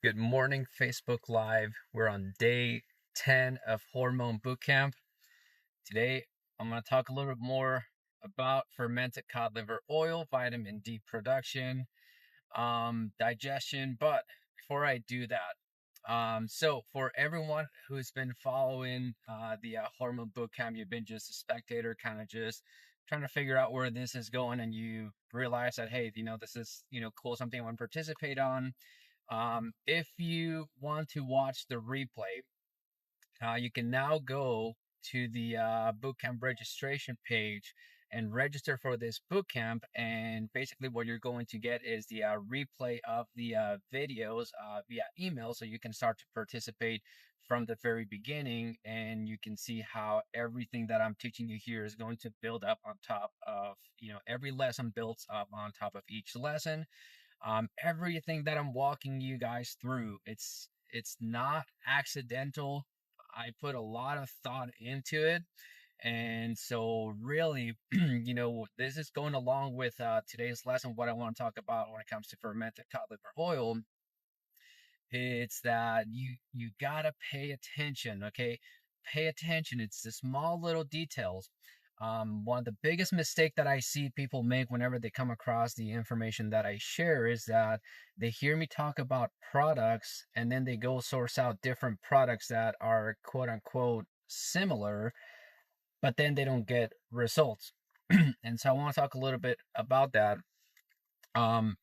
Good morning, Facebook Live. We're on day 10 of Hormone Bootcamp. Today, I'm going to talk a little bit more about fermented cod liver oil, vitamin D production, digestion. But before I do that, so for everyone who's been following the Hormone Bootcamp, you've been just a spectator, kind of just trying to figure out where this is going, and you realize that, hey, this is, cool, something I want to participate on. If you want to watch the replay, you can now go to the bootcamp registration page and register for this bootcamp. And basically, what you're going to get is the replay of the videos via email, so you can start to participate from the very beginning, and you can see how everything that I'm teaching you here is going to build up on top of, every lesson builds up on top of each lesson. Everything that I'm walking you guys through, it's not accidental. I put a lot of thought into it. And so really, this is going along with today's lesson. What I want to talk about when it comes to fermented cod liver oil, it's that you gotta pay attention. Okay, pay attention. It's the small little details. One of the biggest mistake that I see people make whenever they come across the information that I share is that they hear me talk about products, and then they go source out different products that are quote unquote similar, but then they don't get results. And so I want to talk a little bit about that. One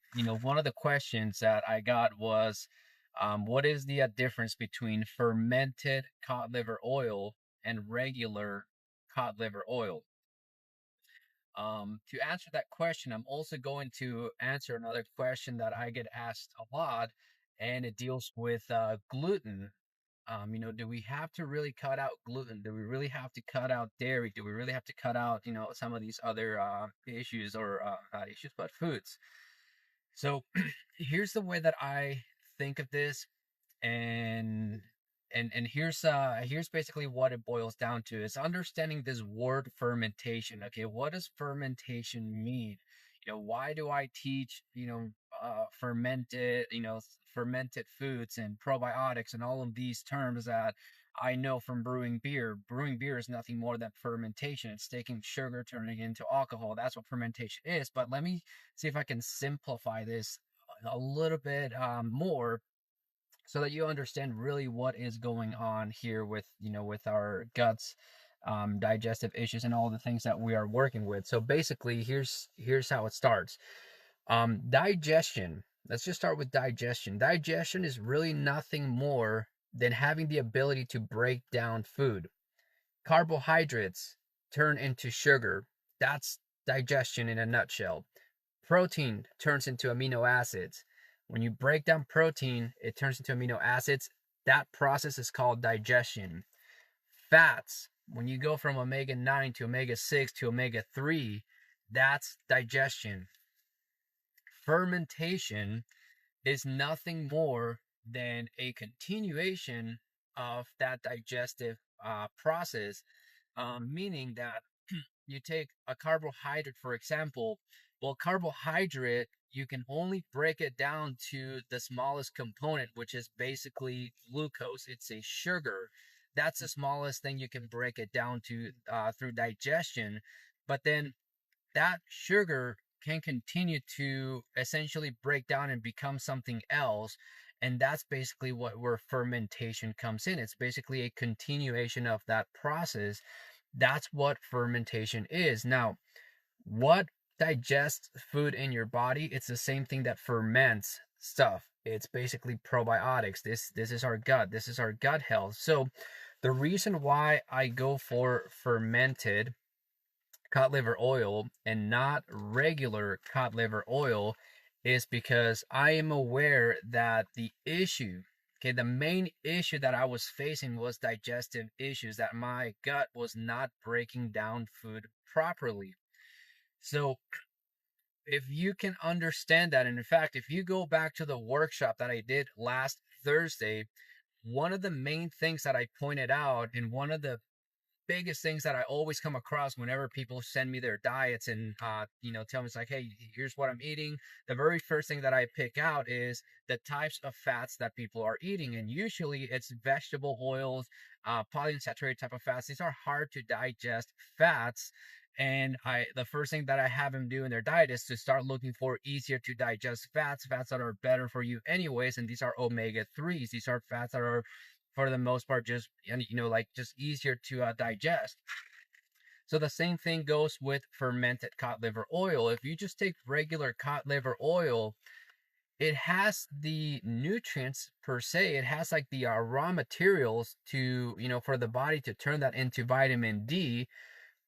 of the questions that I got was, what is the difference between fermented cod liver oil and regular cod liver oil? To answer that question, I'm also going to answer another question that I get asked a lot, and it deals with gluten. Do we have to really cut out gluten? Do we really have to cut out dairy? Do we really have to cut out, some of these other issues, or not issues, but foods? So here's the way that I think of this, and here's basically what it boils down to. Is understanding this word fermentation. Okay, what does fermentation mean? Why do I teach fermented foods and probiotics and all of these terms that I know from brewing beer? Brewing beer is nothing more than fermentation. It's taking sugar, turning it into alcohol. That's what fermentation is. But let me see if I can simplify this a little bit more, so that you understand really what is going on here with with our guts, digestive issues, and all the things that we are working with. So basically, here's how it starts. Digestion. Let's just start with digestion. Digestion is really nothing more than having the ability to break down food. Carbohydrates turn into sugar. That's digestion in a nutshell. Protein turns into amino acids. When you break down protein, it turns into amino acids. That process is called digestion. Fats, when you go from omega 9 to omega 6 to omega 3, that's digestion. Fermentation is nothing more than a continuation of that digestive process, meaning that you take a carbohydrate, for example. Well, carbohydrate, you can only break it down to the smallest component, which is basically glucose. It's a sugar. That's the smallest thing you can break it down to through digestion. But then that sugar can continue to essentially break down and become something else. And that's basically where fermentation comes in. It's basically a continuation of that process. That's what fermentation is. Now, what digests food in your body? It's the same thing that ferments stuff. It's basically probiotics. This is our gut. This is our gut health. So the reason why I go for fermented cod liver oil and not regular cod liver oil is because I am aware that the main issue that I was facing was digestive issues, that my gut was not breaking down food properly. So if you can understand that, and in fact, if you go back to the workshop that I did last Thursday, one of the main things that I pointed out, and one of the biggest things that I always come across whenever people send me their diets and tell me it's like, hey, here's what I'm eating. The very first thing that I pick out is the types of fats that people are eating, and usually it's vegetable oils, polyunsaturated type of fats. These are hard to digest fats. And the first thing that I have them do in their diet is to start looking for easier to digest fats, fats that are better for you anyways. And these are omega 3s. These are fats that are, for the most part, just, like just easier to digest. So the same thing goes with fermented cod liver oil. If you just take regular cod liver oil, it has the nutrients per se. It has like the raw materials to, for the body to turn that into vitamin D.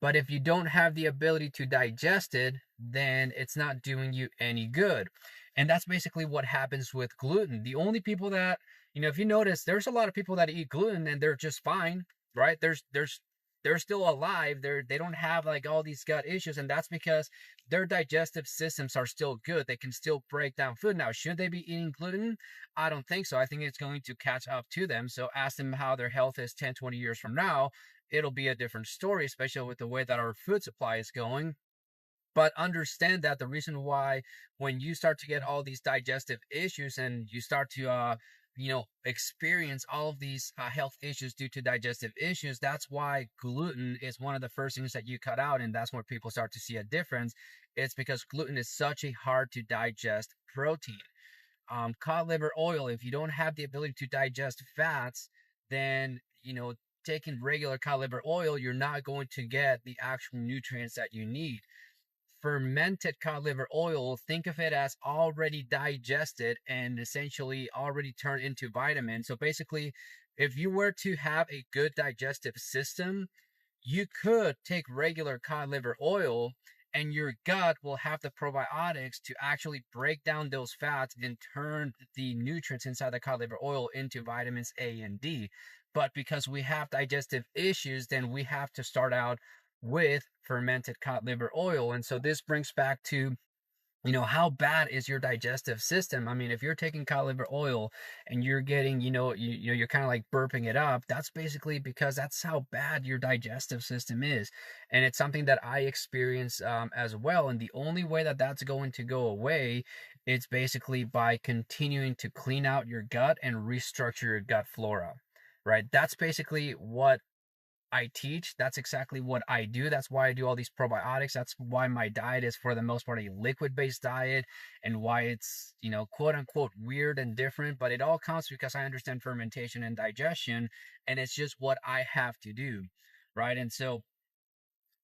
But if you don't have the ability to digest it, then it's not doing you any good. And that's basically what happens with gluten. The only people that, if you notice, there's a lot of people that eat gluten and they're just fine, right? They're still alive. They don't have like all these gut issues, and that's because their digestive systems are still good. They can still break down food. Now, should they be eating gluten? I don't think so. I think it's going to catch up to them. So ask them how their health is 10, 20 years from now. It'll be a different story, especially with the way that our food supply is going. But understand that the reason why, when you start to get all these digestive issues and you start to experience all of these health issues due to digestive issues, that's why gluten is one of the first things that you cut out, and that's where people start to see a difference. It's because gluten is such a hard to digest protein. Cod liver oil, if you don't have the ability to digest fats, then taking regular cod liver oil, you're not going to get the actual nutrients that you need. Fermented cod liver oil, think of it as already digested and essentially already turned into vitamins. So basically, if you were to have a good digestive system, you could take regular cod liver oil and your gut will have the probiotics to actually break down those fats and turn the nutrients inside the cod liver oil into vitamins A and D. But because we have digestive issues, then we have to start out with fermented cod liver oil. And so this brings back to, how bad is your digestive system? I mean, if you're taking cod liver oil and you're getting, you're kind of like burping it up, that's basically because that's how bad your digestive system is. And it's something that I experience as well. And the only way that that's going to go away, it's basically by continuing to clean out your gut and restructure your gut flora, right? That's basically what I teach. That's exactly what I do. That's why I do all these probiotics. That's why my diet is, for the most part, a liquid-based diet, and why it's, quote unquote weird and different, but it all comes because I understand fermentation and digestion, and it's just what I have to do, right? And so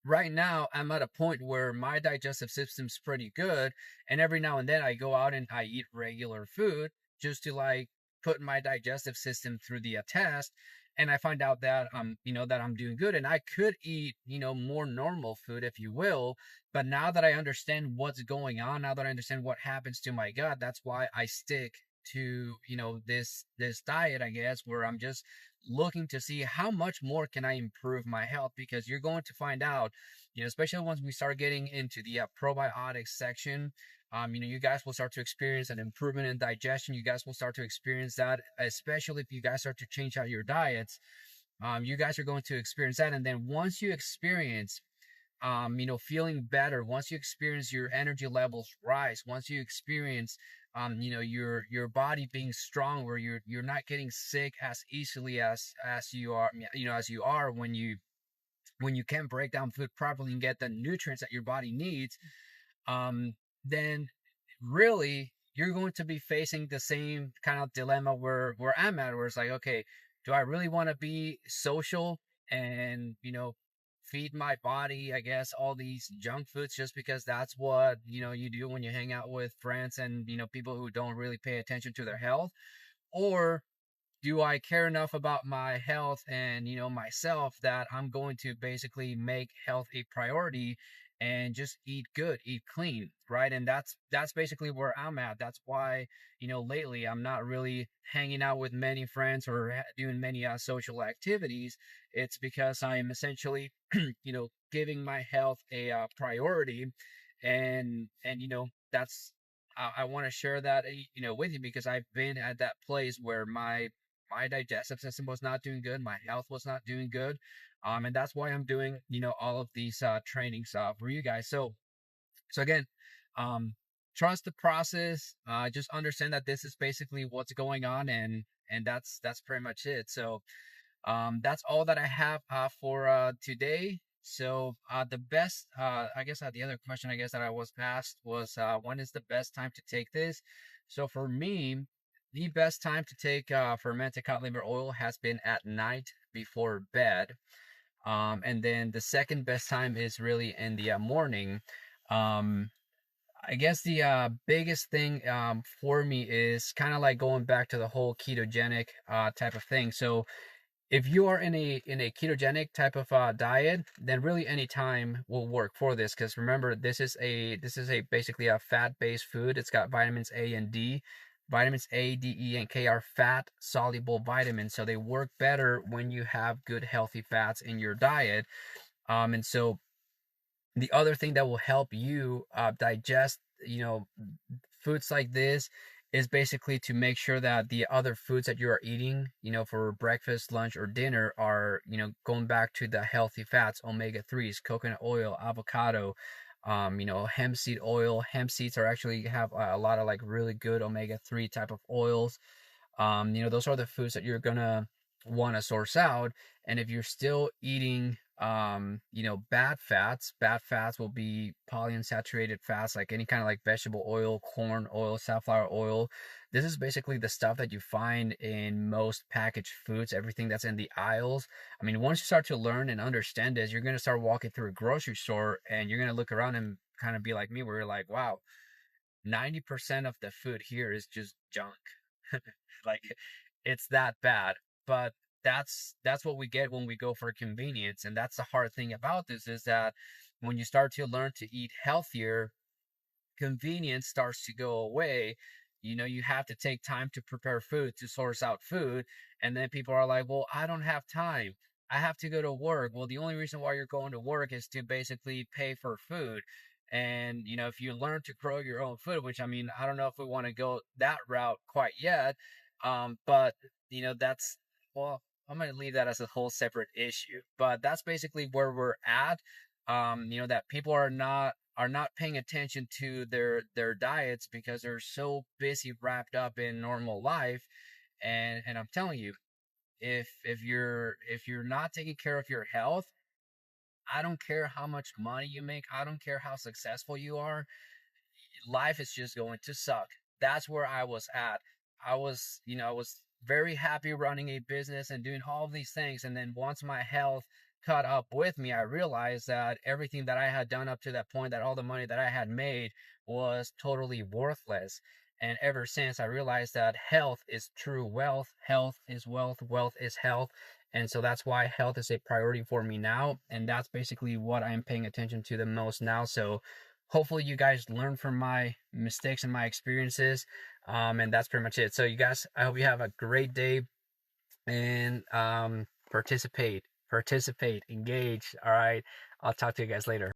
right now I'm at a point where my digestive system's pretty good, and every now and then I go out and I eat regular food just to like put my digestive system through the test, and I find out that I'm doing good, and I could eat more normal food, if you will. But now that I understand what's going on, now that I understand what happens to my gut, that's why I stick to this diet, I guess, where I'm just looking to see how much more can I improve my health. Because you're going to find out, especially once we start getting into the probiotics section, you guys will start to experience an improvement in digestion. You guys will start to experience that, especially if you guys start to change out your diets. You guys are going to experience that. And then once you experience feeling better, once you experience your energy levels rise, once you experience your body being strong, where you're not getting sick as easily as you are, as you are when you can break down food properly and get the nutrients that your body needs, then really you're going to be facing the same kind of dilemma where I'm at, where it's like, okay, do I really want to be social and feed my body, I guess, all these junk foods just because that's what you do when you hang out with friends and people who don't really pay attention to their health? Or do I care enough about my health and myself that I'm going to basically make health a priority and just eat good, eat clean, right? And that's basically where I'm at. That's why lately I'm not really hanging out with many friends or doing many social activities. It's because I am essentially giving my health a priority. And that's I want to share that with you, because I've been at that place where my digestive system was not doing good, my health was not doing good. And that's why I'm doing, all of these trainings for you guys. So again, um, trust the process. Just understand that this is basically what's going on, and that's pretty much it. So that's all that I have for today. So the best, I guess the other question I guess that I was asked was when is the best time to take this? So for me, the best time to take fermented cod liver oil has been at night before bed. And then the second best time is really in the morning. Um, I guess the biggest thing for me is kind of like going back to the whole ketogenic type of thing. So if you are in a ketogenic type of diet, then really any time will work for this. Because remember, this is a basically a fat-based food. It's got vitamins A and D. Vitamins A, D, E, and K are fat soluble vitamins, so they work better when you have good healthy fats in your diet. And so the other thing that will help you digest, foods like this is basically to make sure that the other foods that you are eating, for breakfast, lunch, or dinner are, going back to the healthy fats, omega-3s, coconut oil, avocado, hemp seed oil. Hemp seeds are actually have a lot of like really good omega-3 type of oils. Those are the foods that you're gonna want to source out. And if you're still eating, bad fats will be polyunsaturated fats, like any kind of like vegetable oil, corn oil, safflower oil. This is basically the stuff that you find in most packaged foods, everything that's in the aisles. I mean, once you start to learn and understand this, you're going to start walking through a grocery store and you're going to look around and kind of be like me, where you're like, wow, 90% of the food here is just junk. Like it's that bad. But that's what we get when we go for convenience. And that's the hard thing about this, is that when you start to learn to eat healthier, convenience starts to go away. You have to take time to prepare food, to source out food. And then people are like, well, I don't have time, I have to go to work. Well, the only reason why you're going to work is to basically pay for food. And if you learn to grow your own food, which, I mean, I don't know if we want to go that route quite yet. But that's, well, I'm going to leave that as a whole separate issue. But that's basically where we're at. That people are not paying attention to their diets because they're so busy wrapped up in normal life. And I'm telling you, if you're not taking care of your health, I don't care how much money you make, I don't care how successful you are, life is just going to suck. That's where I was at. I was very happy running a business and doing all of these things. And then once my health caught up with me, I realized that everything that I had done up to that point, that all the money that I had made was totally worthless. And ever since, I realized that health is true wealth. Health is wealth. Wealth is health. And so that's why health is a priority for me now. And that's basically what I'm paying attention to the most now. So hopefully you guys learn from my mistakes and my experiences. And that's pretty much it. So you guys, I hope you have a great day, and participate, engage. All right. I'll talk to you guys later.